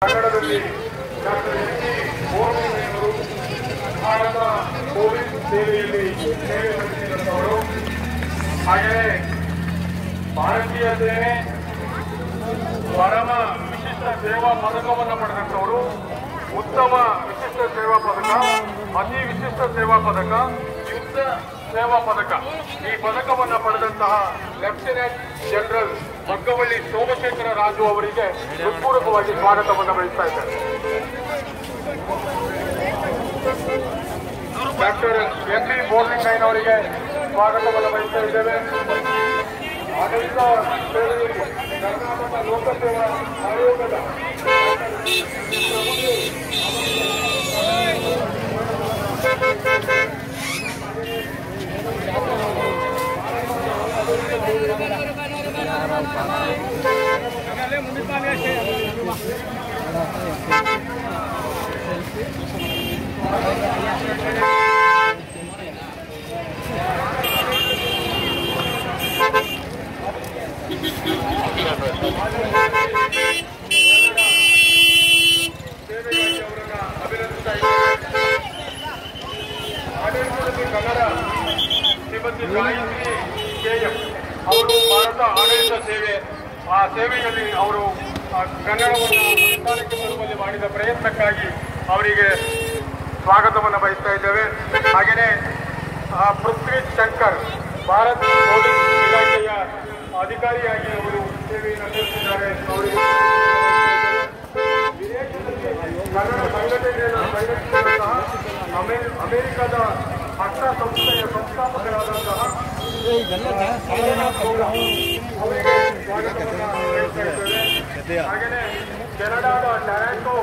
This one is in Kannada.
ಕನ್ನಡದಲ್ಲಿ ಡಾಕ್ಟರ್ ಎಸ್.ಟಿ. ಬೋರ್ಮಣ್ಣವರು ಭಾರತ ಪೊಲೀಸ್ ಸೇವೆಯಲ್ಲಿ ಸೇವೆ ಸಲ್ಲಿಸಿದಂಥವರು. ಹಾಗೆಯೇ ಭಾರತೀಯ ಸೇನೆ ಪರಮ ವಿಶಿಷ್ಟ ಸೇವಾ ಪದಕವನ್ನು ಪಡೆದಂಥವರು. ಉತ್ತಮ ವಿಶಿಷ್ಟ ಸೇವಾ ಪದಕ, ಅತಿ ವಿಶಿಷ್ಟ ಸೇವಾ ಪದಕ, ಯುದ್ಧ ಸೇವಾ ಪದಕ, ಈ ಪದಕವನ್ನು ಪಡೆದಂತಹ ಲೆಫ್ಟಿನೆಂಟ್ ಜನರಲ್ ಮಗ್ಗವಳ್ಳಿ ಸೋಮಶೇಖರ ರಾಜು ಅವರಿಗೆ ಹೃತ್ಪೂರ್ವಕವಾಗಿ ಸ್ವಾಗತವನ್ನು ಬಯಸ್ತಾ ಇದ್ದಾರೆ. Doctor MB. ಬೋರ್ಲಿಂಗಯ್ಯನವರಿಗೆ ಸ್ವಾಗತವನ್ನು ಬಯಸ್ತಾ ಇದ್ದೇವೆ. ಆಡಳಿತ ಸೇವೆಯಲ್ಲಿ ಕರ್ನಾಟಕ ಲೋಕಸೇವಾ ಆಯೋಗದ ಸೇವೆಗಾಗಿ ಅವರನ್ನು ಅಭಿನಂದಿಸ್ತಾ ಇದ್ದಾರೆ. ಆಡಳಿತದಲ್ಲಿ ಕನ್ನಡ ಶ್ರೀಮತಿ ಗಾಯತ್ರಿ ಕೆ.ಎಂ. ಅವರು ಭಾರತ ಆಡಳಿತ ಸೇವೆ, ಆ ಸೇವೆಯಲ್ಲಿ ಅವರು ಕನ್ನಡವನ್ನು ಅನುಷ್ಠಾನಕ್ಕೆ ತರುವಲ್ಲಿ ಮಾಡಿದ ಪ್ರಯತ್ನಕ್ಕಾಗಿ ಅವರಿಗೆ ಸ್ವಾಗತವನ್ನು ಬಯಸ್ತಾ ಇದ್ದೇವೆ. ಹಾಗೆಯೇ ಪೃಥ್ವಿ ಶಂಕರ್ ಭಾರತ ಪೊಲೀಸ್ ಇಲಾಖೆಯ ಅಧಿಕಾರಿಯಾಗಿ ಅವರು ಸೇವೆಯನ್ನು ಸಲ್ಲಿಸಿದ್ದಾರೆ. ಅವರಿಗೆ ವಿದೇಶದಲ್ಲಿ ಕನ್ನಡ ಸಂಘಟನೆಯನ್ನು ಸಂಘಟಿಸಿದಂತಹ ಅಮೆರಿಕದ ಅಕ್ಷ ಸಂಸ್ಥೆಯ ಸಂಸ್ಥಾಪಕರಾದಂತಹ ಅವರಿಗೆ ಸ್ವಾಗತವನ್ನು ಬಯಸ್ತಾ ಇದ್ದೇವೆ. ಹಾಗೆಯೇ ಕೆನಡಾದ ಟೊರಾಂಟೊ